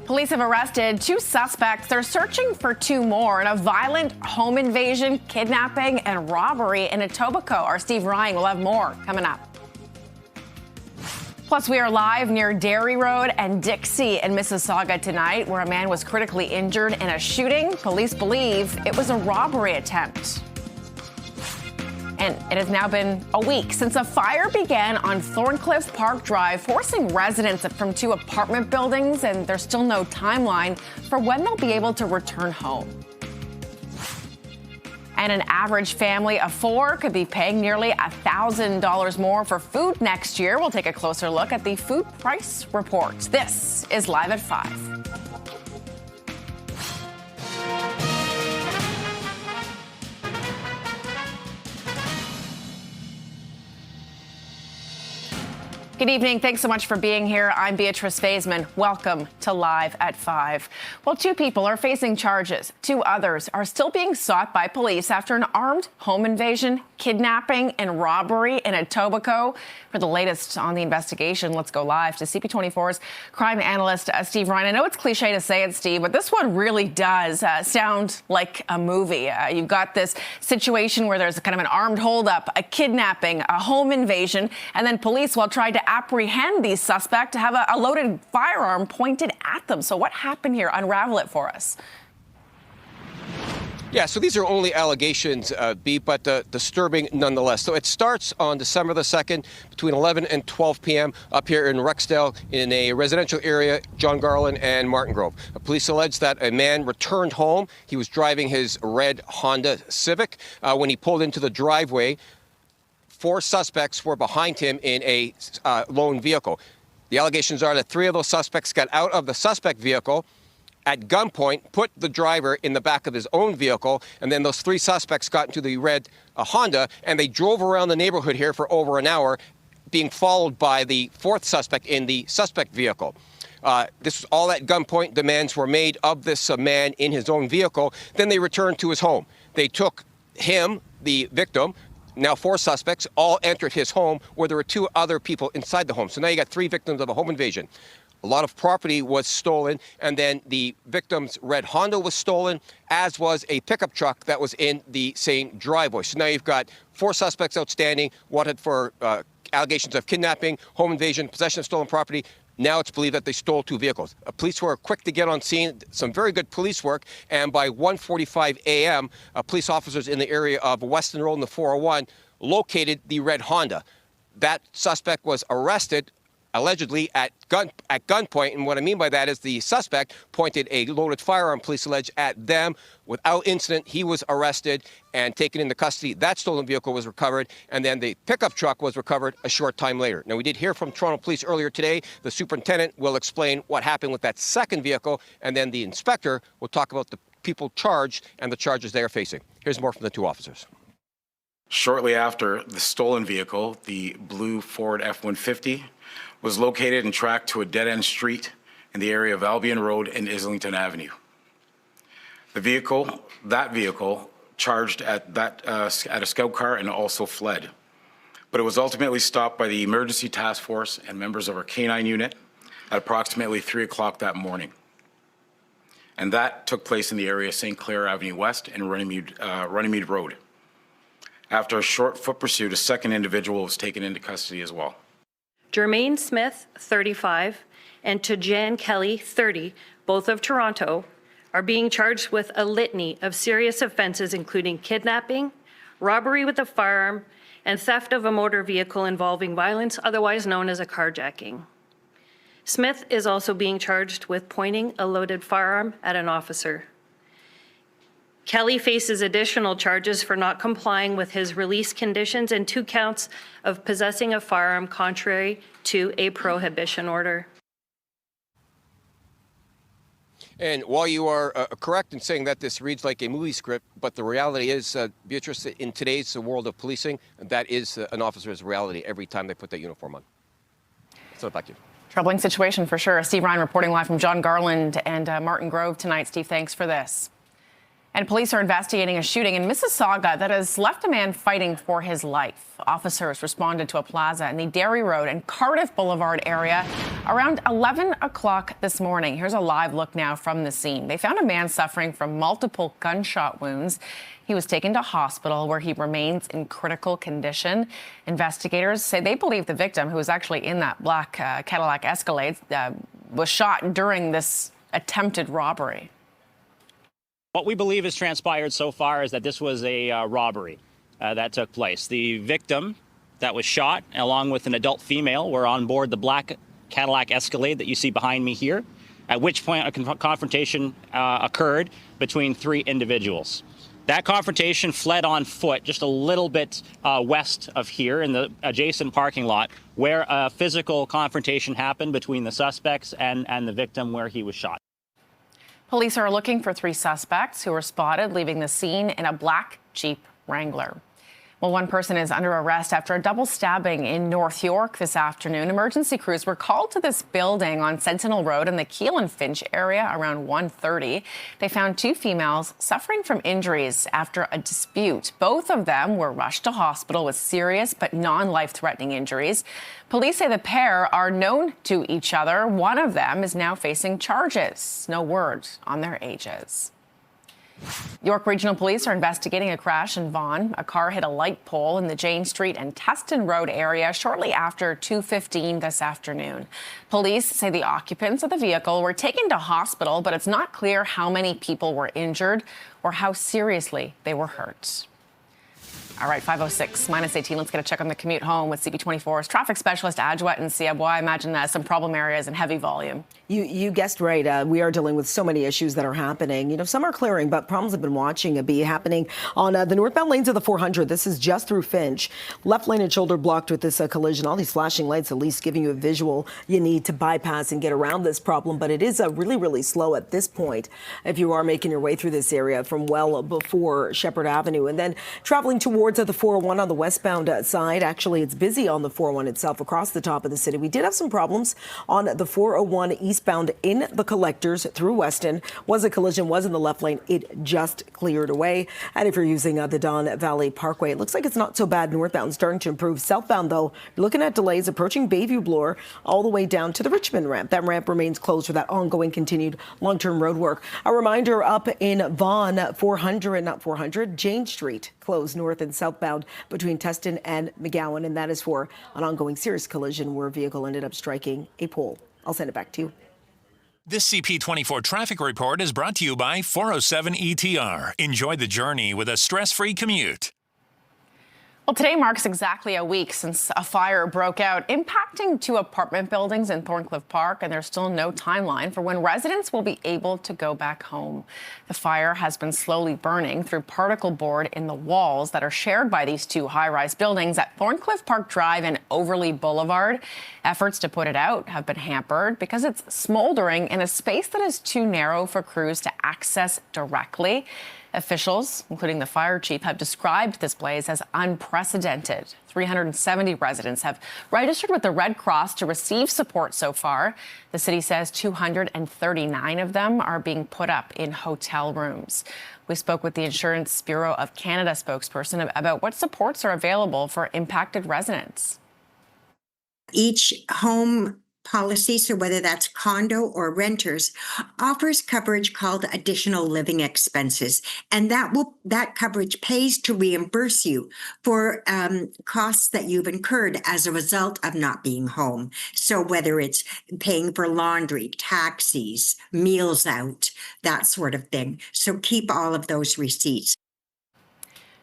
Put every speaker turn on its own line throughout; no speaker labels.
Police have arrested 2 suspects. They're searching for 2 more in a violent home invasion, kidnapping, and robbery in Etobicoke. Our Steve Ryan will have more coming up. Plus, we are live near Dairy Road and Dixie in Mississauga tonight, where a man was critically injured in a shooting. Police believe it was a robbery attempt. And it has now been a week since a fire began on Thorncliffe Park Drive, forcing residents from 2 apartment buildings, and there's still no timeline for when they'll be able to return home. And an average family of 4 could be paying nearly $1,000 more for food next year. We'll take a closer look at the food price report. This is Live at 5. Good evening. Thanks so much for being here. I'm Beatrice Faisman. Welcome to Live at 5. Well, 2 people are facing charges. 2 others are still being sought by police after an armed home invasion, kidnapping, and robbery in Etobicoke. For the latest on the investigation, let's go live to CP24's crime analyst, Steve Ryan. I know it's cliche to say it, Steve, but this one really does sound like a movie. You've got this situation where there's kind of an armed holdup, a kidnapping, a home invasion, and then police will try to apprehend these suspects to have a loaded firearm pointed at them. So what happened here? Unravel it for us.
Yeah, so these are only allegations, but disturbing nonetheless. So it starts on December the 2nd between 11 and 12 p.m. up here in Rexdale in a residential area, John Garland and Martin Grove. Police allege that a man returned home. He was driving his red Honda Civic. When he pulled into the driveway, 4 suspects were behind him in a lone vehicle. The allegations are that 3 of those suspects got out of the suspect vehicle at gunpoint, put the driver in the back of his own vehicle, and then those 3 suspects got into the red Honda, and they drove around the neighborhood here for over an hour, being followed by the 4th suspect in the suspect vehicle. This was all at gunpoint. Demands were made of this man in his own vehicle. Then they returned to his home. They took him, the victim, now 4 suspects, all entered his home where there were 2 other people inside the home. So now you got 3 victims of a home invasion. A lot of property was stolen, and then the victim's red Honda was stolen, as was a pickup truck that was in the same driveway. So now you've got 4 suspects outstanding, wanted for allegations of kidnapping, home invasion, possession of stolen property. Now it's believed that they stole 2 vehicles. Police were quick to get on scene, some very good police work, and by 1:45 a.m., police officers in the area of Weston Road and the 401 located the red Honda. That suspect was arrested, allegedly at gunpoint, and what I mean by that is the suspect pointed a loaded firearm, police allege, at them. Without incident, he was arrested and taken into custody. That stolen vehicle was recovered, and then the pickup truck was recovered a short time later. Now, we did hear from Toronto Police earlier today. The superintendent will explain what happened with that second vehicle, and then the inspector will talk about the people charged and the charges they are facing. Here's more from the 2 officers.
Shortly after, the stolen vehicle, the blue Ford F-150, was located and tracked to a dead-end street in the area of Albion Road and Islington Avenue. That vehicle charged at a scout car and also fled. But it was ultimately stopped by the emergency task force and members of our K9 unit at approximately 3 o'clock that morning. And that took place in the area of St. Clair Avenue West and Runnymede Road. After a short foot pursuit, a second individual was taken into custody as well.
Jermaine Smith, 35, and Tajan Kelly, 30, both of Toronto, are being charged with a litany of serious offenses, including kidnapping, robbery with a firearm, and theft of a motor vehicle involving violence, otherwise known as a carjacking. Smith is also being charged with pointing a loaded firearm at an officer. Kelly faces additional charges for not complying with his release conditions and 2 counts of possessing a firearm contrary to a prohibition order.
And while you are correct in saying that this reads like a movie script, but the reality is, Beatrice, in today's world of policing, that is an officer's reality every time they put that uniform on. So back to you.
Troubling situation for sure. Steve Ryan reporting live from John Garland and Martin Grove tonight. Steve, thanks for this. And police are investigating a shooting in Mississauga that has left a man fighting for his life. Officers responded to a plaza in the Derry Road and Cardiff Boulevard area around 11 o'clock this morning. Here's a live look now from the scene. They found a man suffering from multiple gunshot wounds. He was taken to hospital where he remains in critical condition. Investigators say they believe the victim, who was actually in that black Cadillac Escalade, was shot during this attempted robbery.
What we believe has transpired so far is that this was a robbery that took place. The victim that was shot, along with an adult female, were on board the black Cadillac Escalade that you see behind me here, at which point a confrontation occurred between three individuals. That confrontation fled on foot just a little bit west of here in the adjacent parking lot, where a physical confrontation happened between the suspects and the victim where he was shot.
Police are looking for three suspects who were spotted leaving the scene in a black Jeep Wrangler. Well, one person is under arrest after a double stabbing in North York this afternoon. Emergency crews were called to this building on Sentinel Road in the Keele and Finch area around 1:30. They found two females suffering from injuries after a dispute. Both of them were rushed to hospital with serious but non-life-threatening injuries. Police say the pair are known to each other. One of them is now facing charges. No word on their ages. York Regional Police are investigating a crash in Vaughan. A car hit a light pole in the Jane Street and Teston Road area shortly after 2:15 this afternoon. Police say the occupants of the vehicle were taken to hospital, but it's not clear how many people were injured or how seriously they were hurt. All right, 5:06, -18. Let's get a check on the commute home with CP24's traffic specialist, Adjwet and Siabwa. I imagine that some problem areas and heavy volume.
You guessed right. We are dealing with so many issues that are happening. You know, some are clearing, but problems have been happening on the northbound lanes of the 400. This is just through Finch. Left lane and shoulder blocked with this collision. All these flashing lights at least giving you a visual you need to bypass and get around this problem. But it is really, really slow at this point if you are making your way through this area from well before Shepherd Avenue. And then traveling towards the 401 on the westbound side. Actually, it's busy on the 401 itself across the top of the city. We did have some problems on the 401 eastbound in the collectors through Weston. Was a collision, was in the left lane. It just cleared away. And if you're using the Don Valley Parkway, it looks like it's not so bad northbound, starting to improve. Southbound, though, you're looking at delays approaching Bayview Bloor all the way down to the Richmond ramp. That ramp remains closed for that ongoing continued long-term road work. A reminder up in Vaughan, 400, Jane Street closed north and southbound between Teston and McGowan, and that is for an ongoing serious collision where a vehicle ended up striking a pole. I'll send it back to you.
This CP24 traffic report is brought to you by 407 ETR. Enjoy the journey with a stress-free commute.
Well, today marks exactly a week since a fire broke out, impacting two apartment buildings in Thorncliffe Park, and there's still no timeline for when residents will be able to go back home. The fire has been slowly burning through particle board in the walls that are shared by these two high-rise buildings at Thorncliffe Park Drive and Overlea Boulevard. Efforts to put it out have been hampered because it's smoldering in a space that is too narrow for crews to access directly. Officials, including the fire chief, have described this blaze as unprecedented. 370 residents have registered with the Red Cross to receive support so far. The city says 239 of them are being put up in hotel rooms. We spoke with the Insurance Bureau of Canada spokesperson about what supports are available for impacted residents.
Each home policy, so whether that's condo or renters, offers coverage called additional living expenses, and that coverage pays to reimburse you for costs that you've incurred as a result of not being home. So whether it's paying for laundry, taxis, meals out, that sort of thing. So keep all of those receipts.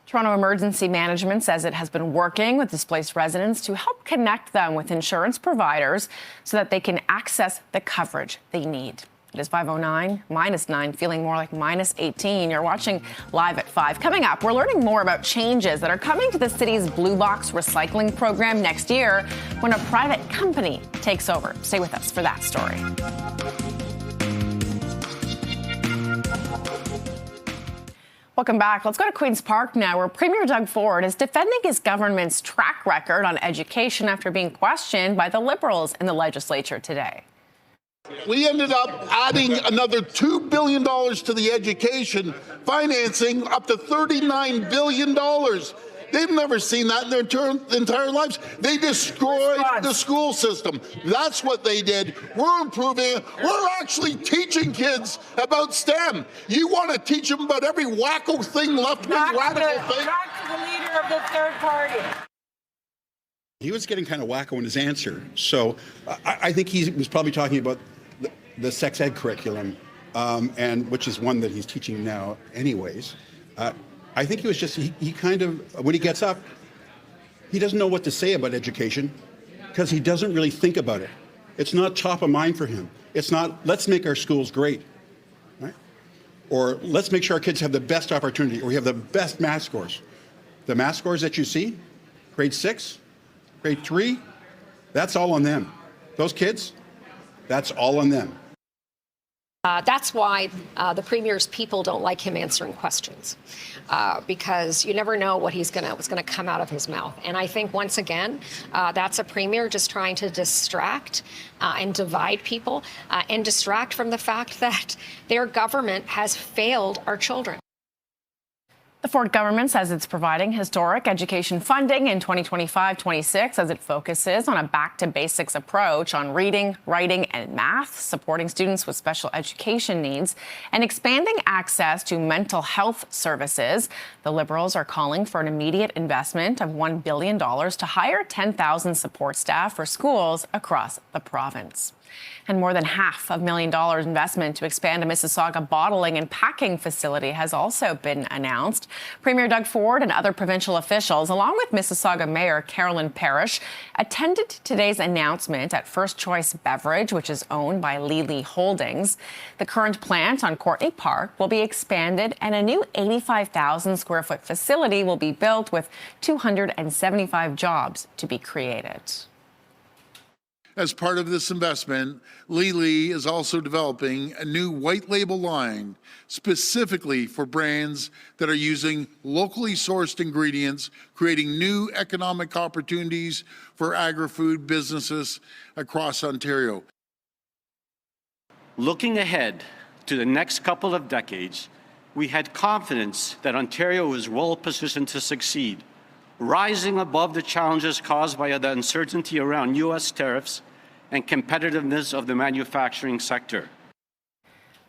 Toronto Emergency Management says it has been working with displaced residents to help connect them with insurance providers so that they can access the coverage they need. It is 5:09, -9, feeling more like -18. You're watching Live at 5. Coming up, we're learning more about changes that are coming to the city's Blue Box recycling program next year when a private company takes over. Stay with us for that story. Welcome back. Let's go to Queen's Park now, where Premier Dec.4 is defending his government's track record on education after being questioned by the Liberals in the Legislature today.
We ended up adding another $2 billion to the education financing, up to $39 billion. They've never seen that in their entire lives. They destroyed the school system. That's what they did. We're improving it. We're actually teaching kids about STEM. You want to teach them about every wacko thing, left-wing radical thing?
Back to the leader of the third party.
He was getting kind of wacko in his answer. So I think he was probably talking about the sex ed curriculum, and which is one that he's teaching now anyways. I think he was just, he kind of, when he gets up, he doesn't know what to say about education because he doesn't really think about it. It's not top of mind for him. It's not, let's make our schools great, right? Or let's make sure our kids have the best opportunity, or we have the best math scores. The math scores that you see, grade 6, grade 3, that's all on them. Those kids, that's all on them.
That's why the Premier's people don't like him answering questions, because you never know what's going to come out of his mouth. And I think once again, that's a Premier just trying to distract and divide people and distract from the fact that their government has failed our children.
The Ford government says it's providing historic education funding in 2025-26 as it focuses on a back-to-basics approach on reading, writing, and math, supporting students with special education needs, and expanding access to mental health services. The Liberals are calling for an immediate investment of $1 billion to hire 10,000 support staff for schools across the province. And more than $500,000 investment to expand a Mississauga bottling and packing facility has also been announced. Premier Dec.4 and other provincial officials, along with Mississauga Mayor Carolyn Parrish, attended today's announcement at First Choice Beverage, which is owned by Lely Holdings. The current plant on Courtney Park will be expanded, and a new 85,000 square foot facility will be built with 275 jobs to be created.
As part of this investment, Lely is also developing a new white label line specifically for brands that are using locally sourced ingredients, creating new economic opportunities for agri-food businesses across Ontario.
Looking ahead to the next couple of decades, we had confidence that Ontario was well positioned to succeed, rising above the challenges caused by the uncertainty around U.S. tariffs and competitiveness of the manufacturing sector.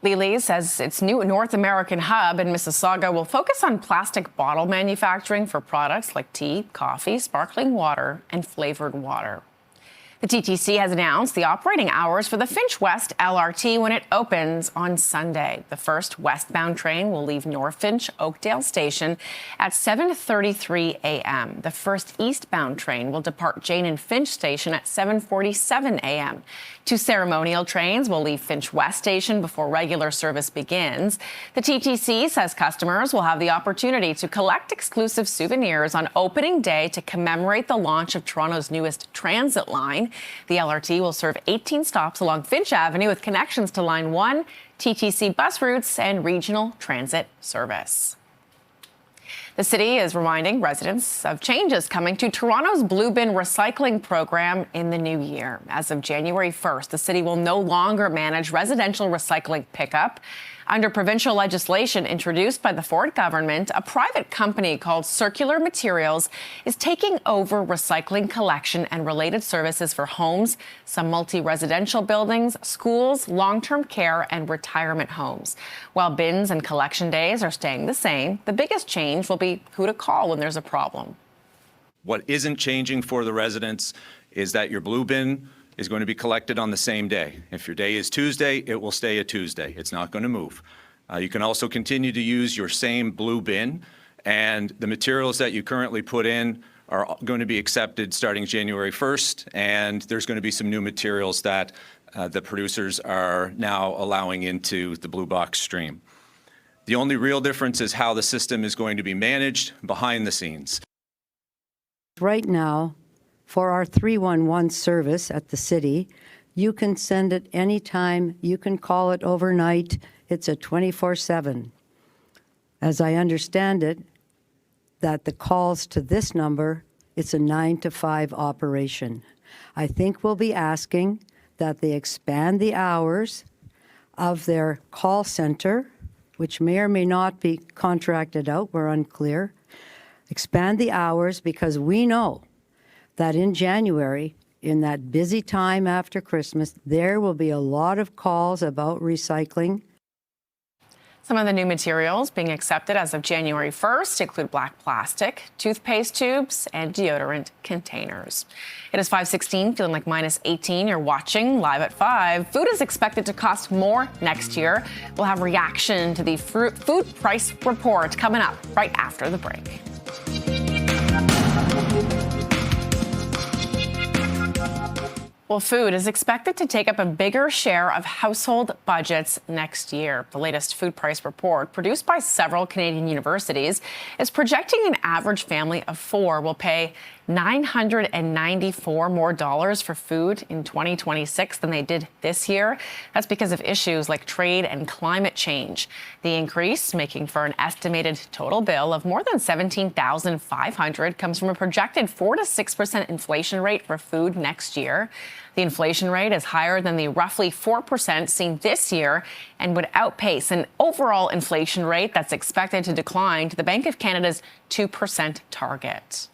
Lely says its new North American hub in Mississauga will focus on plastic bottle manufacturing for products like tea, coffee, sparkling water, and flavored water. The TTC has announced the operating hours for the Finch West LRT when it opens on Sunday. The first westbound train will leave North Finch Oakdale Station at 7:33 a.m. The first eastbound train will depart Jane and Finch Station at 7:47 a.m. Two ceremonial trains will leave Finch West Station before regular service begins. The TTC says customers will have the opportunity to collect exclusive souvenirs on opening day to commemorate the launch of Toronto's newest transit line. The LRT will serve 18 stops along Finch Avenue with connections to Line 1, TTC bus routes, and regional transit service. The city is reminding residents of changes coming to Toronto's Blue Bin recycling program in the new year. As of January 1st, the city will no longer manage residential recycling pickup. Under provincial legislation introduced by the Ford government, a private company called Circular Materials is taking over recycling collection and related services for homes, some multi-residential buildings, schools, long-term care, and retirement homes. While bins and collection days are staying the same, the biggest change will be who to call when there's a problem.
What isn't changing for the residents is that your blue bin is going to be collected on the same day. If your day is Tuesday, it will stay a Tuesday. It's not going to move. You can also continue to use your same blue bin, and the materials that you currently put in are going to be accepted starting January 1st, and there's going to be some new materials that the producers are now allowing into the blue box stream. The only real difference is how the system is going to be managed behind the scenes.
Right now, for our 311 service at the city, you can send it anytime. You can call it overnight. It's a 24/7. As I understand it, that the calls to this number, it's a 9 to 5 operation. I think we'll be asking that they expand the hours of their call center, which may or may not be contracted out, we're unclear. Expand the hours, because we know that in January, in that busy time after Christmas, there will be a lot of calls about recycling.
Some of the new materials being accepted as of January 1st include black plastic, toothpaste tubes, and deodorant containers. It is 5:16, feeling like minus 18. You're watching Live at 5. Food is expected to cost more next year. We'll have reaction to the food price report coming up right after the break. Well, food is expected to take up a bigger share of household budgets next year. The latest food price report, produced by several Canadian universities, is projecting an average family of 4 will pay $994 more for food in 2026 than they did this year. That's because of issues like trade and climate change. The increase, making for an estimated total bill of more than $17,500, comes from a projected 4 to 6% inflation rate for food next year. The inflation rate is higher than the roughly 4% seen this year and would outpace an overall inflation rate that's expected to decline to the Bank of Canada's 2% target.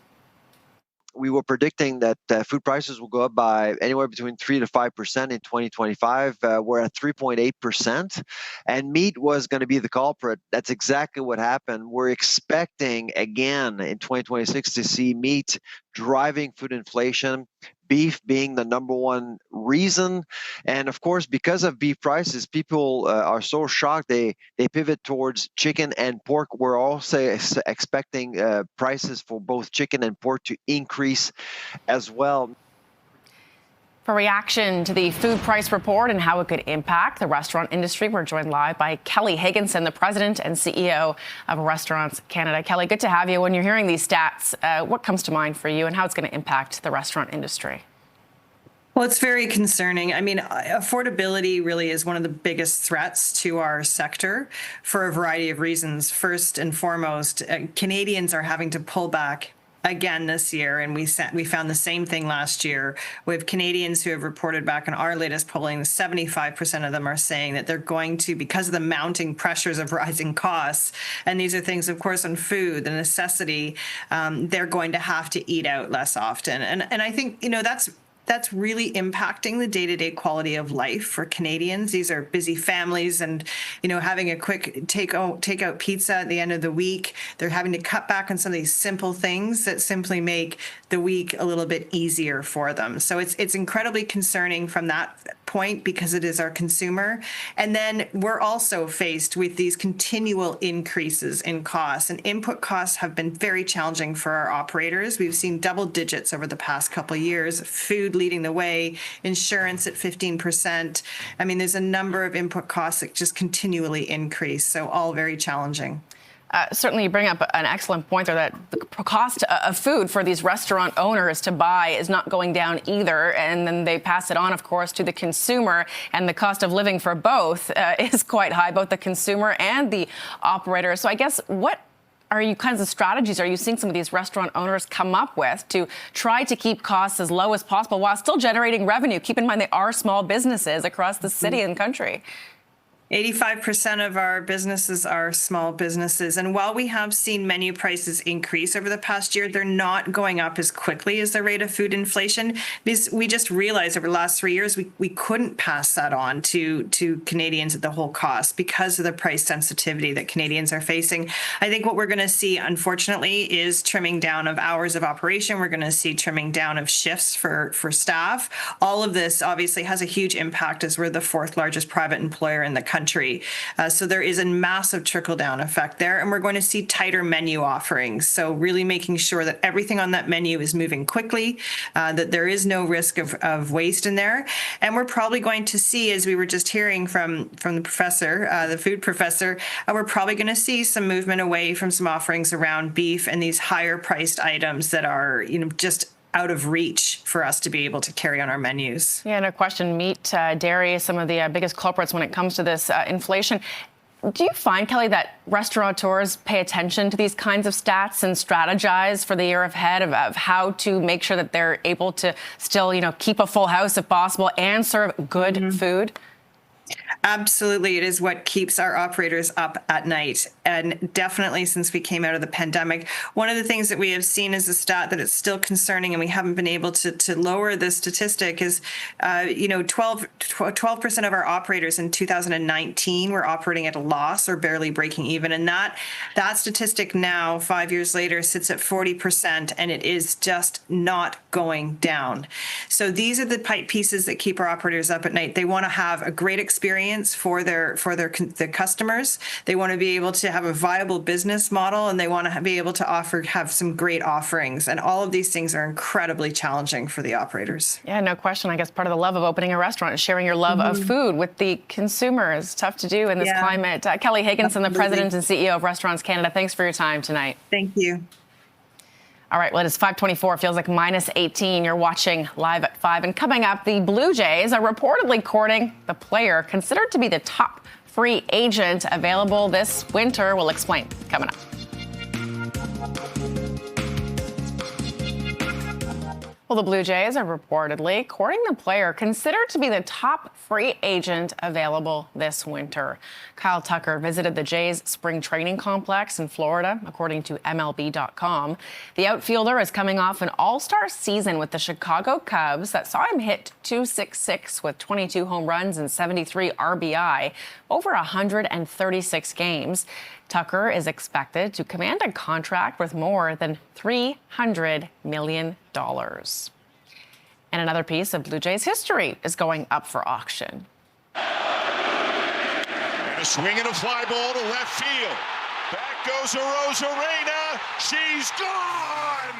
We were predicting that food prices will go up by anywhere between 3 to 5% in 2025. We're at 3.8%, and meat was going to be the culprit. That's exactly what happened. We're expecting again in 2026 to see meat driving food inflation, beef being the number one reason. And of course, because of beef prices, people are so shocked, they pivot towards chicken and pork. We're also expecting prices for both chicken and pork to increase as well.
For reaction to the food price report and how it could impact the restaurant industry, we're joined live by Kelly Higginson, the president and CEO of Restaurants Canada. Kelly, good to have you. When you're hearing these stats, what comes to mind for you and how it's going to impact the restaurant industry?
Well, it's very concerning. I mean, affordability really is one of the biggest threats to our sector for a variety of reasons. First and foremost, Canadians are having to pull back again this year, and we found the same thing last year. We have Canadians who have reported back in our latest polling, 75% of them are saying that they're going to, because of the mounting pressures of rising costs, and these are things, of course, on food, the necessity, they're going to have to eat out less often. And I think, that's really impacting the day-to-day quality of life for Canadians. These are busy families, and having a quick takeout pizza at the end of the week, they're having to cut back on some of these simple things that simply make the week a little bit easier for them. So it's incredibly concerning from that point, because it is our consumer. And then we're also faced with these continual increases in costs, and input costs have been very challenging for our operators. We've seen double digits over the past couple of years, food leading the way, insurance at 15%. I mean, there's a number of input costs that just continually increase, so all very challenging.
Certainly, you bring up an excellent point there, that the cost of food for these restaurant owners to buy is not going down either. And then they pass it on, of course, to the consumer. And the cost of living for both is quite high, both the consumer and the operator. So I guess what kinds of strategies are you seeing some of these restaurant owners come up with to try to keep costs as low as possible while still generating revenue? Keep in mind, they are small businesses across the city and country.
85% of our businesses are small businesses. And while we have seen menu prices increase over the past year, they're not going up as quickly as the rate of food inflation, because we just realized over the last 3 years, we couldn't pass that on to Canadians at the whole cost because of the price sensitivity that Canadians are facing. I think what we're going to see, unfortunately, is trimming down of hours of operation. We're going to see trimming down of shifts for staff. All of this obviously has a huge impact, as we're the 4th largest private employer in the country. So there is a massive trickle-down effect there, and we're going to see tighter menu offerings. So really making sure that everything on that menu is moving quickly, that there is no risk of waste in there. And we're probably going to see, as we were just hearing from the professor, the food professor, we're probably going to see some movement away from some offerings around beef and these higher-priced items that are, just out of reach for us to be able to carry on our menus.
Yeah, no question. Meat, dairy, some of the biggest culprits when it comes to this inflation. Do you find, Kelly, that restaurateurs pay attention to these kinds of stats and strategize for the year ahead of how to make sure that they're able to still, keep a full house if possible and serve good food?
Absolutely. It is what keeps our operators up at night. And definitely since we came out of the pandemic, one of the things that we have seen is a stat that it's still concerning and we haven't been able to lower the statistic is, 12% of our operators in 2019 were operating at a loss or barely breaking even. And that statistic now, 5 years later, sits at 40%, and it is just not going down. So these are the pieces that keep our operators up at night. They want to have a great experience for their customers. They want to be able to have a viable business model, and they want to be able to have some great offerings. And all of these things are incredibly challenging for the operators.
Yeah, no question. I guess part of the love of opening a restaurant is sharing your love of food with the consumer. It's tough to do in this climate. Kelly Higginson, the President and CEO of Restaurants Canada, thanks for your time tonight.
Thank you.
All right, well, it is 5:24. Feels like minus 18. You're watching Live at 5. And coming up, the Blue Jays are reportedly courting the player considered to be the top free agent available this winter. We'll explain coming up. Well, the Blue Jays are reportedly courting the player considered to be the top free agent available this winter. Kyle Tucker visited the Jays spring training complex in Florida, according to MLB.com. The outfielder is coming off an all-star season with the Chicago Cubs that saw him hit .266 with 22 home runs and 73 RBI over 136 games. Tucker is expected to command a contract worth more than $300 million. And another piece of Blue Jays history is going up for auction.
And a swing and a fly ball to left field. Back goes Arozarena. She's gone!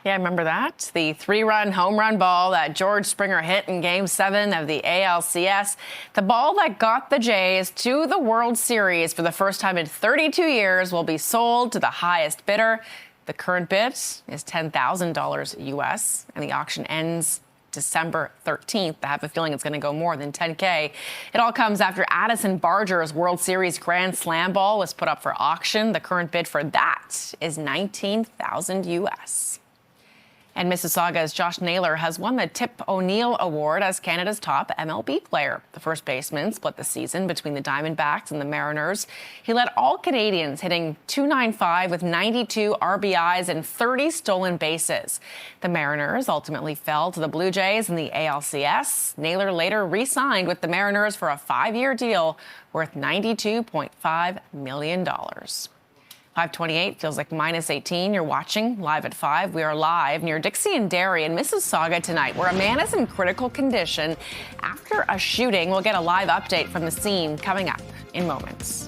Yeah, I remember that. The 3-run home run ball that George Springer hit in Game 7 of the ALCS. The ball that got the Jays to the World Series for the first time in 32 years will be sold to the highest bidder. The current bid is $10,000 US, and the auction ends December 13th. I have a feeling it's going to go more than $10K. It all comes after Addison Barger's World Series Grand Slam ball was put up for auction. The current bid for that is $19,000 US. And Mississauga's Josh Naylor has won the Tip O'Neill Award as Canada's top MLB player. The first baseman split the season between the Diamondbacks and the Mariners. He led all Canadians, hitting .295 with 92 RBIs and 30 stolen bases. The Mariners ultimately fell to the Blue Jays in the ALCS. Naylor later re-signed with the Mariners for a 5-year deal worth $92.5 million. 5:28 feels like minus 18. You're watching Live at 5. We are live near Dixie and Derry in Mississauga tonight, where a man is in critical condition after a shooting. We'll get a live update from the scene coming up in moments.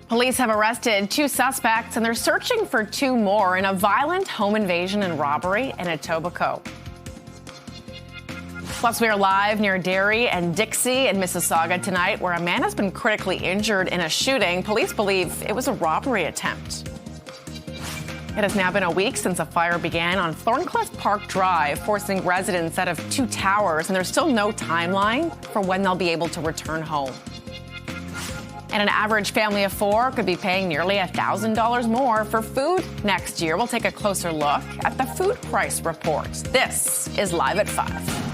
Police have arrested 2 suspects, and they're searching for 2 more in a violent home invasion and robbery in Etobicoke. Plus, we are live near Derry and Dixie in Mississauga tonight, where a man has been critically injured in a shooting. Police believe it was a robbery attempt. It has now been a week since a fire began on Thorncliffe Park Drive, forcing residents out of 2 towers, and there's still no timeline for when they'll be able to return home. And an average family of 4 could be paying nearly $1,000 more for food next year. We'll take a closer look at the food price report. This is Live at 5.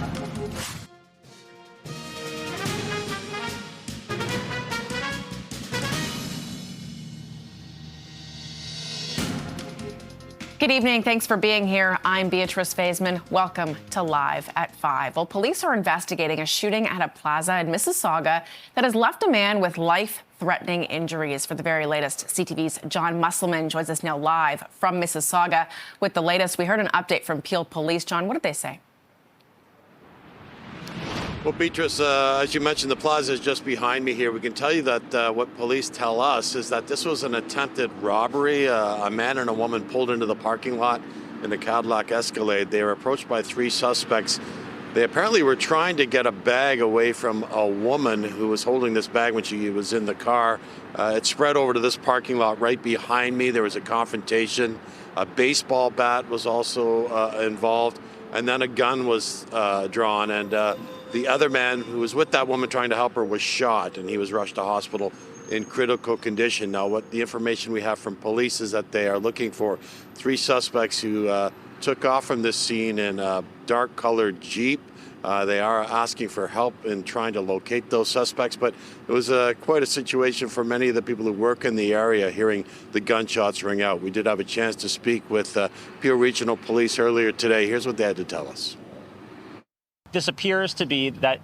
Good evening. Thanks for being here. I'm Beatrice Faisman. Welcome to Live at 5. Well, police are investigating a shooting at a plaza in Mississauga that has left a man with life-threatening injuries. For the very latest, CTV's John Musselman joins us now live from Mississauga with the latest. We heard an update from Peel Police. John, what did they say?
Well, Beatrice, as you mentioned, the plaza is just behind me here. We can tell you that what police tell us is that this was an attempted robbery. A man and a woman pulled into the parking lot in a Cadillac Escalade. They were approached by 3 suspects. They apparently were trying to get a bag away from a woman who was holding this bag when she was in the car. It spread over to this parking lot right behind me. There was a confrontation. A baseball bat was also involved. and then a gun was drawn, and the other man who was with that woman trying to help her was shot, and he was rushed to hospital in critical condition. Now, what the information we have from police is that they are looking for 3 suspects who took off from this scene in a dark-colored Jeep. They are asking for help in trying to locate those suspects, but it was quite a situation for many of the people who work in the area hearing the gunshots ring out. We did have a chance to speak with Peel Regional Police earlier today. Here's what they had to tell us.
This appears to be that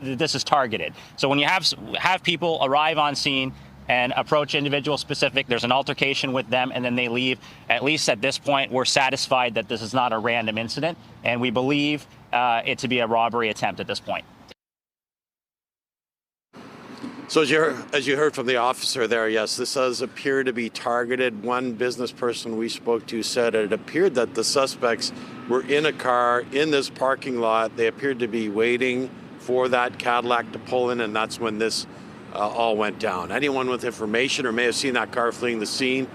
this is targeted. So when you have people arrive on scene and approach individual specific, there's an altercation with them, and then they leave. At least at this point, we're satisfied that this is not a random incident, and we believe it to be a robbery attempt at this point.
So as you heard from the officer there, yes, this does appear to be targeted. One business person we spoke to said it appeared that the suspects were in a car in this parking lot. They appeared to be waiting for that Cadillac to pull in, and that's when this all went down. Anyone with information or may have seen that car fleeing the scene,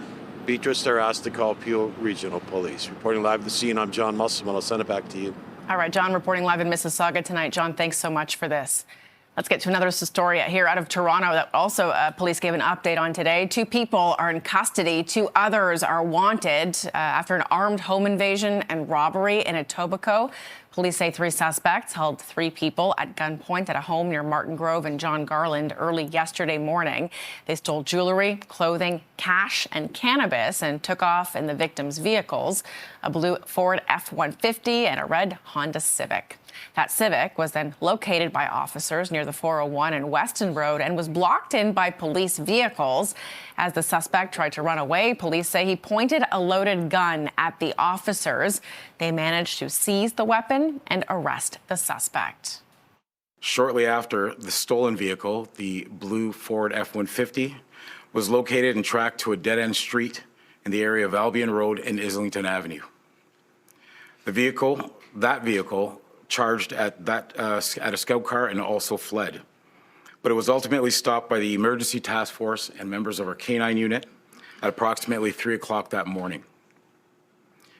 Beatrice, they're asked to call Peel Regional Police. Reporting live at the scene, I'm John Musselman. I'll send it back to you.
All right, John, reporting live in Mississauga tonight. John, thanks so much for this. Let's get to another story here out of Toronto that also police gave an update on today. 2 people are in custody. 2 others are wanted after an armed home invasion and robbery in Etobicoke. Police say 3 suspects held 3 people at gunpoint at a home near Martin Grove and John Garland early yesterday morning. They stole jewelry, clothing, cash, and cannabis and took off in the victims' vehicles, a blue Ford F-150 and a red Honda Civic. That Civic was then located by officers near the 401 and Weston Road and was blocked in by police vehicles. As the suspect tried to run away, police say he pointed a loaded gun at the officers. They managed to seize the weapon and arrest the suspect.
Shortly after, the stolen vehicle, the blue Ford F-150, was located and tracked to a dead-end street in the area of Albion Road and Islington Avenue. That vehicle charged at a scout car and also fled. But it was ultimately stopped by the emergency task force and members of our K-9 unit at approximately 3 o'clock that morning.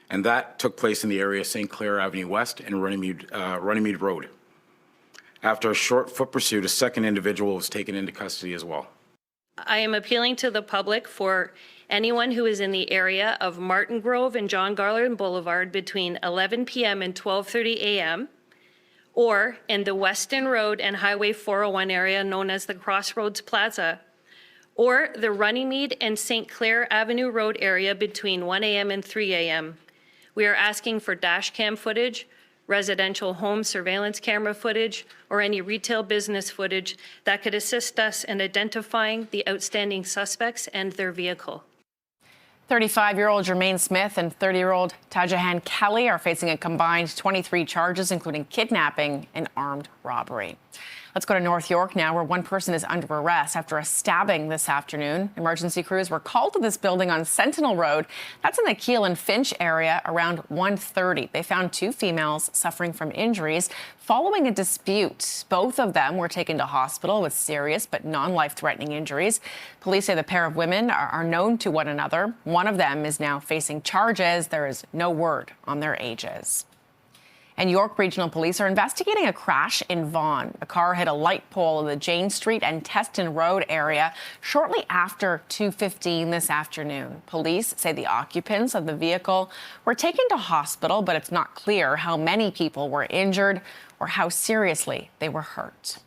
And that took place in the area of St. Clair Avenue West and Runnymede Road. After a short foot pursuit, a second individual was taken into custody as well.
I am appealing to the public for anyone who is in the area of Martin Grove and John Garland Boulevard between 11 p.m. and 12:30 a.m., or in the Weston Road and Highway 401 area known as the Crossroads Plaza, or the Runnymede and St. Clair Avenue Road area between 1 a.m. and 3 a.m. We are asking for dash cam footage, residential home surveillance camera footage, or any retail business footage that could assist us in identifying the outstanding suspects and their vehicle.
35-year-old Jermaine Smith and 30-year-old Tajahan Kelly are facing a combined 23 charges, including kidnapping and armed robbery. Let's go to North York now, where one person is under arrest after a stabbing this afternoon. Emergency crews were called to this building on Sentinel Road. That's in the Keele and Finch area around 1:30. They found 2 females suffering from injuries following a dispute. Both of them were taken to hospital with serious but non-life-threatening injuries. Police say the pair of women are known to one another. One of them is now facing charges. There is no word on their ages. And York Regional Police are investigating a crash in Vaughan. A car hit a light pole in the Jane Street and Teston Road area shortly after 2:15 this afternoon. Police say the occupants of the vehicle were taken to hospital, but it's not clear how many people were injured or how seriously they were hurt.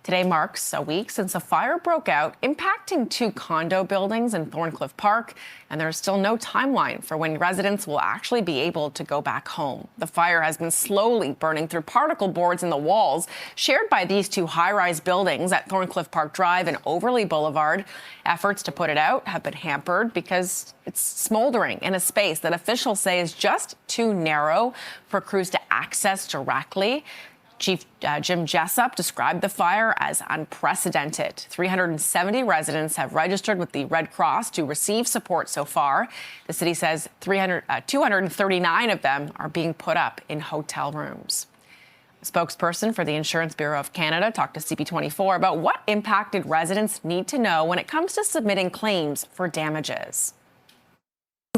Today marks a week since a fire broke out, impacting 2 condo buildings in Thorncliffe Park, and there's still no timeline for when residents will actually be able to go back home. The fire has been slowly burning through particle boards in the walls shared by these 2 high-rise buildings at Thorncliffe Park Drive and Overley Boulevard. Efforts to put it out have been hampered because it's smoldering in a space that officials say is just too narrow for crews to access directly. Chief Jim Jessup described the fire as unprecedented. 370 residents have registered with the Red Cross to receive support so far. The city says 239 of them are being put up in hotel rooms. A spokesperson for the Insurance Bureau of Canada talked to CP24 about what impacted residents need to know when it comes to submitting claims for damages.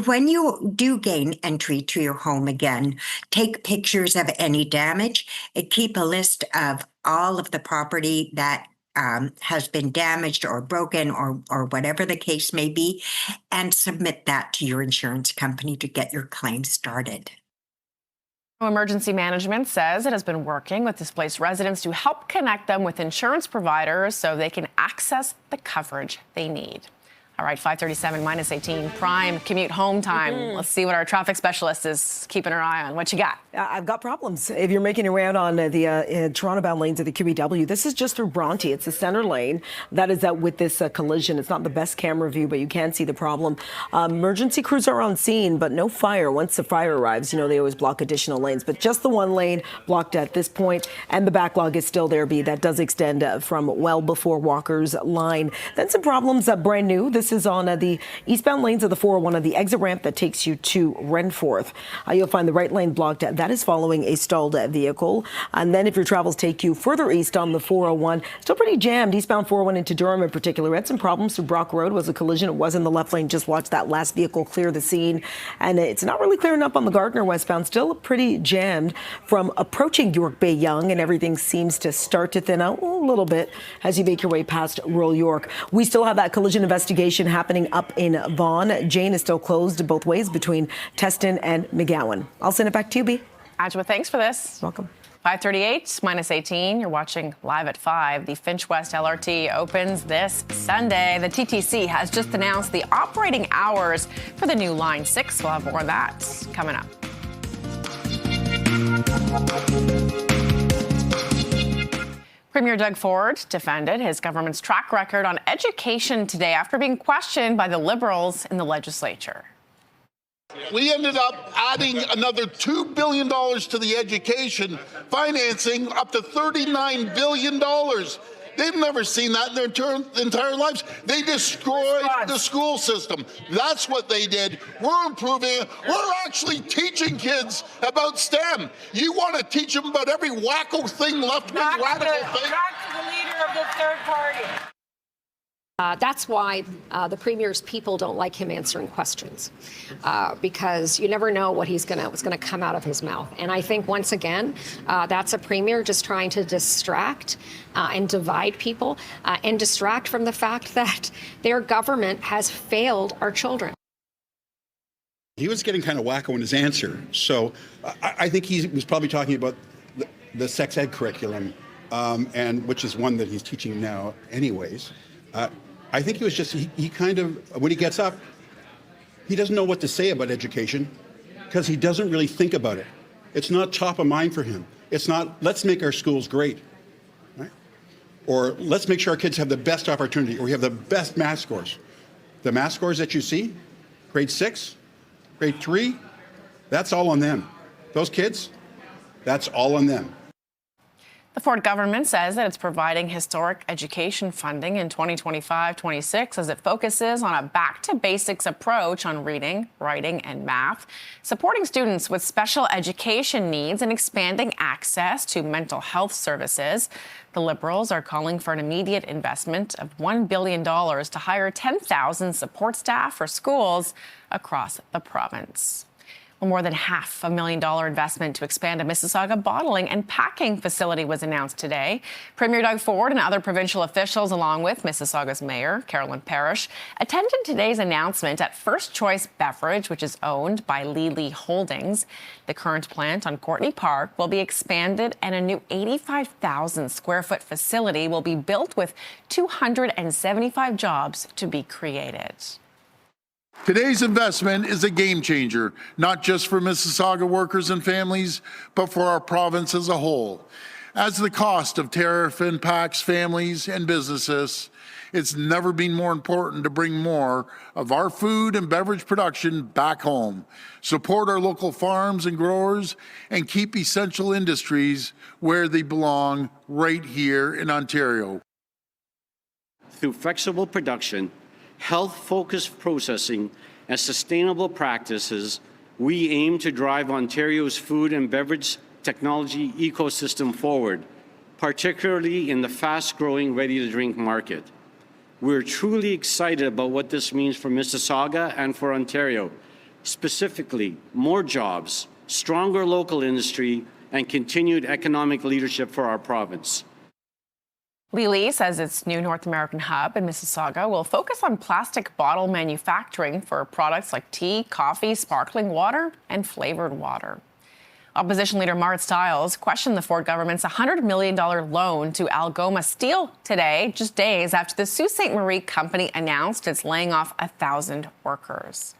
When you do gain entry to your home again, take pictures of any damage and keep a list of all of the property that has been damaged or broken or whatever the case may be, and submit that to your insurance company to get your claim started.
Emergency Management says it has been working with displaced residents to help connect them with insurance providers so they can access the coverage they need. All right, 5:37 minus 18, prime commute home time. Let's see what our traffic specialist is keeping her eye on. What you got?
I've got problems. If you're making your way out on the Toronto-bound lanes of the QEW, this is just through Bronte. It's the center lane that is out with this collision. It's not the best camera view, but you can see the problem. Emergency crews are on scene, but no fire. Once the fire arrives, you know, they always block additional lanes, but just the one lane blocked at this point, and the backlog is still there, B. That does extend from well before Walker's line. Then some problems brand new. This is on the eastbound lanes of the 401 on the exit ramp that takes you to Renforth. You'll find the right lane blocked. That is following a stalled vehicle. And then if your travels take you further east on the 401, still pretty jammed. Eastbound 401 into Durham in particular. We had some problems through Brock Road. Was a collision. It was in the left lane. Just watch that last vehicle clear the scene. And it's not really clearing up on the Gardner westbound. Still pretty jammed from approaching York Bay Yonge, and everything seems to start to thin out a little bit as you make your way past rural York. We still have that collision investigation happening up in Vaughan. Jane is still closed both ways between Teston and McGowan. I'll send it back to you, B.
Ajwa, thanks for this.
Welcome.
5:38 minus 18. You're watching Live at 5. The Finch West LRT opens this Sunday. The TTC has just announced the operating hours for the new Line 6. We'll have more on that coming up. Premier Dec.4 defended his government's track record on education today after being questioned by the Liberals in the Legislature.
We ended up adding another $2 billion to the education, financing up to $39 billion. They've never seen that in their entire lives. They destroyed the school system. That's what they did. We're improving it. We're actually teaching kids about STEM. You want to teach them about every wacko thing, left-wing radical thing?
Back to the leader of the third party.
That's why the Premier's people don't like him answering questions, because you never know what's going to come out of his mouth. And I think once again, that's a Premier just trying to distract and divide people and distract from the fact that their government has failed our children.
He was getting kind of wacko in his answer. So I think he was probably talking about the sex ed curriculum, and which is one that he's teaching now anyways. I think he was just, he kind of, when he gets up, he doesn't know what to say about education because he doesn't really think about it. It's not top of mind for him. It's not, let's make our schools great, right? Or let's make sure our kids have the best opportunity, or we have the best math scores. The math scores that you see, grade 6, grade 3, that's all on them. Those kids, that's all on them.
The Ford government says that it's providing historic education funding in 2025-26 as it focuses on a back-to-basics approach on reading, writing, and math, supporting students with special education needs and expanding access to mental health services. The Liberals are calling for an immediate investment of $1 billion to hire 10,000 support staff for schools across the province. Well, more than $500,000 investment to expand a Mississauga bottling and packing facility was announced today. Premier Dec.4 and other provincial officials, along with Mississauga's Mayor, Carolyn Parrish, attended today's announcement at First Choice Beverage, which is owned by Lely Holdings. The current plant on Courtney Park will be expanded, and a new 85,000 square foot facility will be built with 275 jobs to be created.
Today's investment is a game changer, not just for Mississauga workers and families, but for our province as a whole. As the cost of tariff impacts families and businesses, it's never been more important to bring more of our food and beverage production back home, support our local farms and growers, and keep essential industries where they belong, right here in Ontario.
Through flexible production, health-focused processing, and sustainable practices, we aim to drive Ontario's food and beverage technology ecosystem forward, particularly in the fast-growing ready-to-drink market. We're truly excited about what this means for Mississauga and for Ontario. specifically more jobs, stronger local industry, and continued economic leadership for our province.
Lely says its new North American hub in Mississauga will focus on plastic bottle manufacturing for products like tea, coffee, sparkling water, and flavored water. Opposition leader Mart Stiles questioned the Ford government's $100 million loan to Algoma Steel today, just days after the Sault Ste. Marie company announced it's laying off 1,000 workers.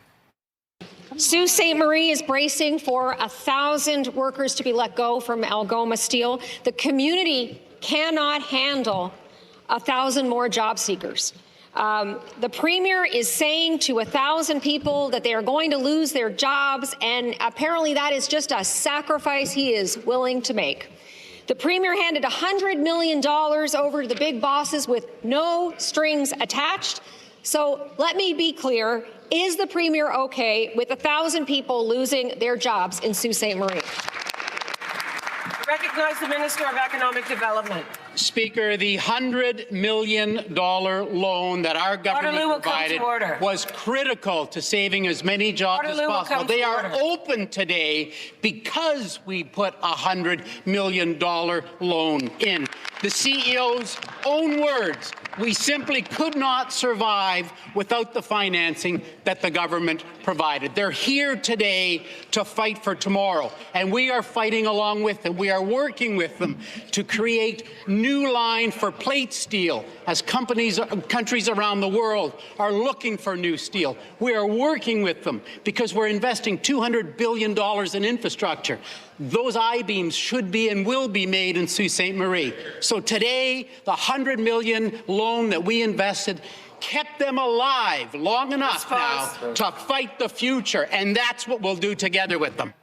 Sault Ste. Marie is bracing for 1,000 workers to be let go from Algoma Steel. The community cannot handle 1,000 more job seekers. The Premier is saying to 1,000 people that they are going to lose their jobs, and apparently that is just a sacrifice he is willing to make. The Premier handed $100 million over to the big bosses with no strings attached. So let me be clear, is the Premier okay with 1,000 people losing their jobs in Sault Ste. Marie?
Recognize the Minister of Economic Development.
Speaker, the $100 million loan that our government provided was critical to saving as many jobs as possible. They are open today because we put a $100 million loan in. The CEO's own words, we simply could not survive without the financing that the government provided. They're here today to fight for tomorrow, and we are fighting along with them. We are working with them to create new line for plate steel as countries around the world are looking for new steel. We are working with them because we're investing $200 billion in infrastructure. Those I-beams should be and will be made in Sault Ste. Marie. So today, the $100 million loan that we invested kept them alive long enough now to fight the future, and that's what we'll do together with them.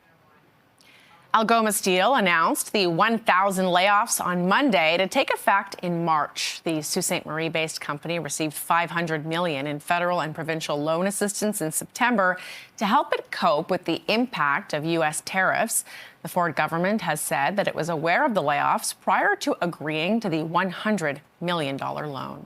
Algoma Steel announced the 1,000 layoffs on Monday to take effect in March. The Sault Ste. Marie-based company received $500 million in federal and provincial loan assistance in September to help it cope with the impact of U.S. tariffs. The Ford government has said that it was aware of the layoffs prior to agreeing to the $100 million loan.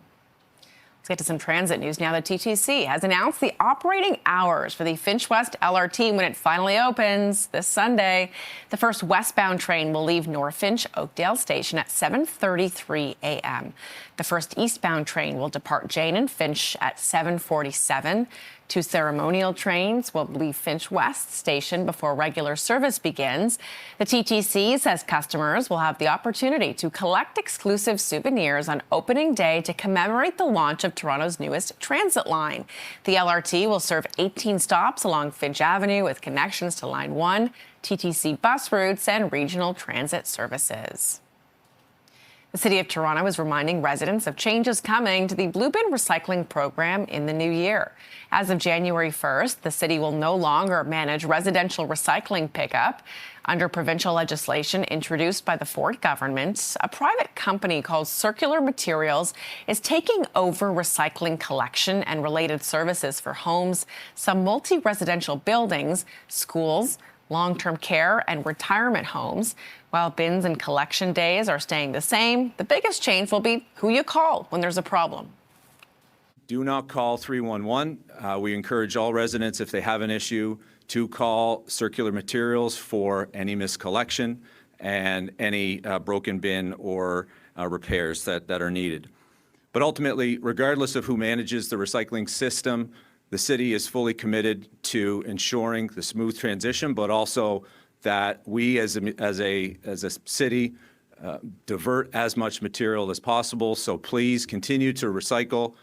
Let's get to some transit news now. The TTC has announced the operating hours for the Finch West LRT when it finally opens this Sunday. The first westbound train will leave North Finch Oakdale Station at 7:33 a.m. The first eastbound train will depart Jane and Finch at 7:47. Two ceremonial trains will leave Finch West Station before regular service begins. The TTC says customers will have the opportunity to collect exclusive souvenirs on opening day to commemorate the launch of Toronto's newest transit line. The LRT will serve 18 stops along Finch Avenue with connections to Line 1, TTC bus routes, and regional transit services. The City of Toronto is reminding residents of changes coming to the Blue Bin recycling program in the new year. As of January 1st, the city will no longer manage residential recycling pickup. Under provincial legislation introduced by the Ford government, a private company called Circular Materials is taking over recycling collection and related services for homes, some multi-residential buildings, schools, long-term care and retirement homes. While bins and collection days are staying the same, the biggest change will be who you call when there's a problem.
Do not call 311. We encourage all residents, if they have an issue, to call Circular Materials for any miscollection and any broken bin or repairs that are needed. But ultimately, regardless of who manages the recycling system, the city is fully committed to ensuring the smooth transition, but also that we as a city divert as much material as possible. So please continue to recycle.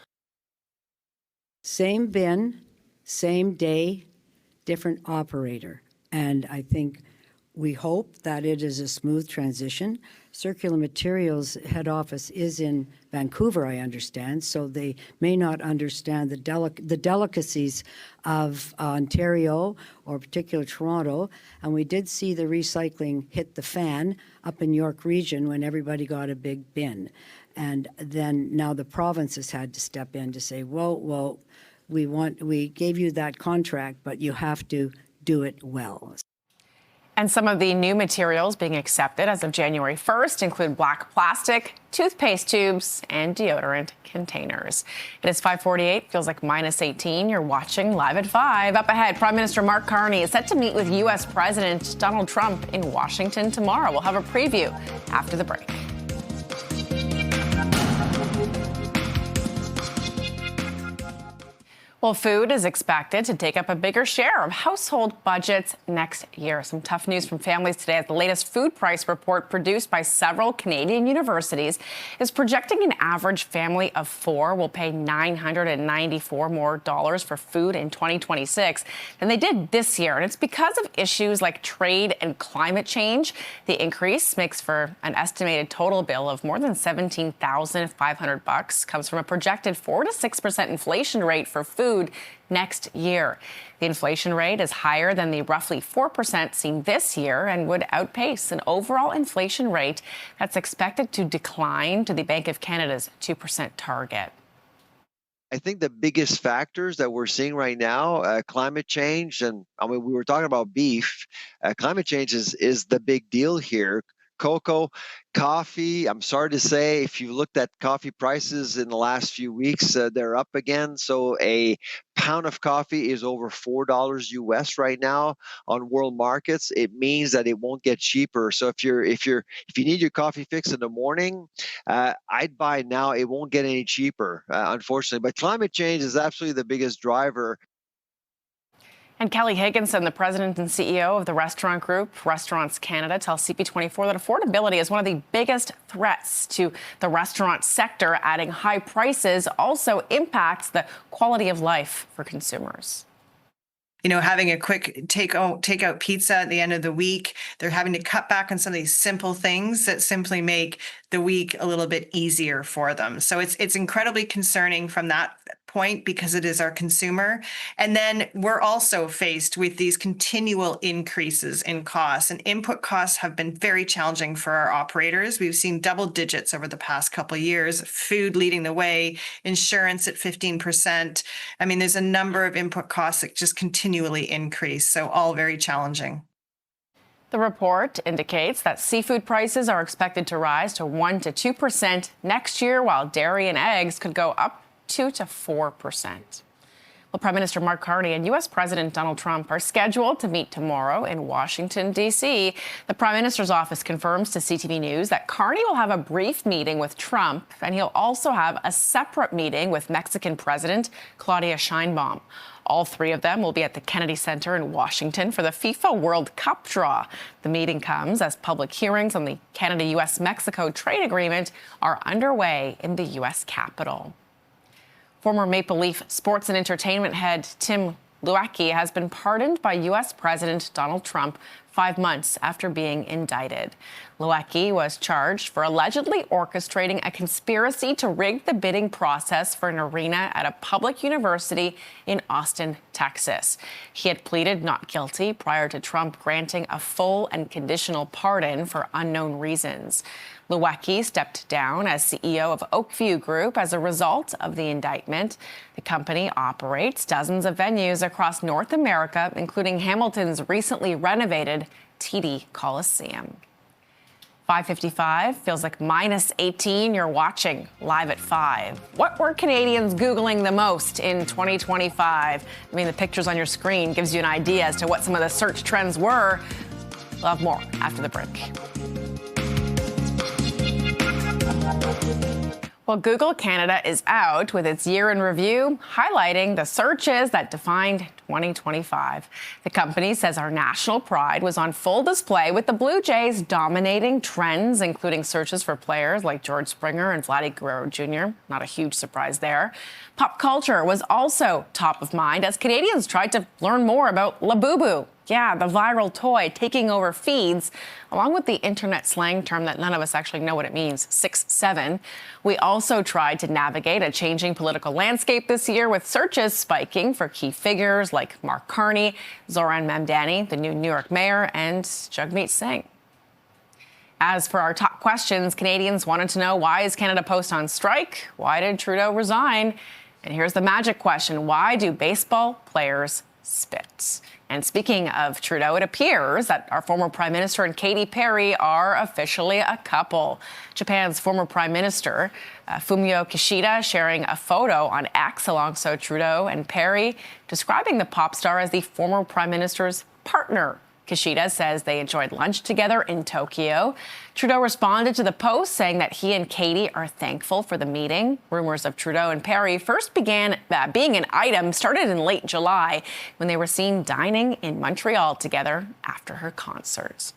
Same bin, same day, different operator. And I think we hope that it is a smooth transition. Circular Materials head office is in Vancouver, I understand, so they may not understand the delicacies of Ontario or particularly Toronto. And we did see the recycling hit the fan up in York Region when everybody got a big bin. And then now the province has had to step in to say, well, we gave you that contract, but you have to do it well.
And some of the new materials being accepted as of January 1st include black plastic, toothpaste tubes, and deodorant containers. It is 5:48, feels like -18. You're watching Live at 5. Up ahead, Prime Minister Mark Carney is set to meet with U.S. President Donald Trump in Washington tomorrow. We'll have a preview after the break. Well, food is expected to take up a bigger share of household budgets next year. Some tough news from families today as the latest food price report produced by several Canadian universities is projecting an average family of 4 will pay $994 more for food in 2026 than they did this year. And it's because of issues like trade and climate change. The increase makes for an estimated total bill of more than $17,500, comes from a projected 4 to 6% inflation rate for food next year. The inflation rate is higher than the roughly 4% seen this year and would outpace an overall inflation rate that's expected to decline to the Bank of Canada's 2% target.
I think the biggest factors that we're seeing right now, climate change, and I mean, we were talking about beef. Climate change is the big deal here. Cocoa, coffee, I'm sorry to say, if you looked at coffee prices in the last few weeks, they're up again. So a pound of coffee is over $4 US right now on world markets. It means that it won't get cheaper. So if you need your coffee fix in the morning, I'd buy now. It won't get any cheaper, unfortunately. But climate change is absolutely the biggest driver.
And Kelly Higginson, the president and CEO of the restaurant group Restaurants Canada, tells CP24 that affordability is one of the biggest threats to the restaurant sector, adding high prices also impacts the quality of life for consumers.
You know, having a quick takeout pizza at the end of the week, they're having to cut back on some of these simple things that simply make the week a little bit easier for them. So it's incredibly concerning from that point because it is our consumer. And then we're also faced with these continual increases in costs, and input costs have been very challenging for our operators. We've seen double digits over the past couple of years, food leading the way, insurance at 15%. I mean, there's a number of input costs that just continually increase. So all very challenging.
The report indicates that seafood prices are expected to rise to 1 to 2% next year, while dairy and eggs could go up 2 to 4%. Well, Prime Minister Mark Carney and U.S. President Donald Trump are scheduled to meet tomorrow in Washington, D.C. The Prime Minister's office confirms to CTV News that Carney will have a brief meeting with Trump, and he'll also have a separate meeting with Mexican President Claudia Sheinbaum. All three of them will be at the Kennedy Center in Washington for the FIFA World Cup draw. The meeting comes as public hearings on the Canada-U.S.-Mexico trade agreement are underway in the U.S. Capitol. Former Maple Leaf sports and entertainment head Tim Luecki has been pardoned by U.S. President Donald Trump 5 months after being indicted. Luecki was charged for allegedly orchestrating a conspiracy to rig the bidding process for an arena at a public university in Austin, Texas. He had pleaded not guilty prior to Trump granting a full and conditional pardon for unknown reasons. Luecki stepped down as CEO of Oakview Group as a result of the indictment. The company operates dozens of venues across North America, including Hamilton's recently renovated TD Coliseum. 5:55 feels like -18. You're watching Live at 5. What were Canadians Googling the most in 2025? I mean, the pictures on your screen gives you an idea as to what some of the search trends were. We'll have more after the break. Well, Google Canada is out with its year in review, highlighting the searches that defined 2025. The company says our national pride was on full display, with the Blue Jays dominating trends, including searches for players like George Springer and Vladdy Guerrero Jr. Not a huge surprise there. Pop culture was also top of mind as Canadians tried to learn more about Labubu. Yeah, the viral toy taking over feeds, along with the internet slang term that none of us actually know what it means, 6'7". We also tried to navigate a changing political landscape this year, with searches spiking for key figures like Mark Carney, Zoran Mamdani, the new New York mayor, and Jagmeet Singh. As for our top questions, Canadians wanted to know, why is Canada Post on strike? Why did Trudeau resign? And here's the magic question: why do baseball players spit. And speaking of Trudeau, it appears that our former Prime Minister and Katy Perry are officially a couple. Japan's former Prime Minister, Fumio Kishida, sharing a photo on X alongside Trudeau and Perry, describing the pop star as the former Prime Minister's partner. Kishida says they enjoyed lunch together in Tokyo. Trudeau responded to the post, saying that he and Katy are thankful for the meeting. Rumors of Trudeau and Perry first began being an item started in late July when they were seen dining in Montreal together after her concerts.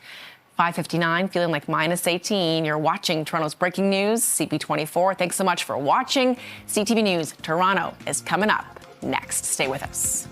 5:59, feeling like minus 18. You're watching Toronto's breaking news, CP24. Thanks so much for watching. CTV News Toronto is coming up next. Stay with us.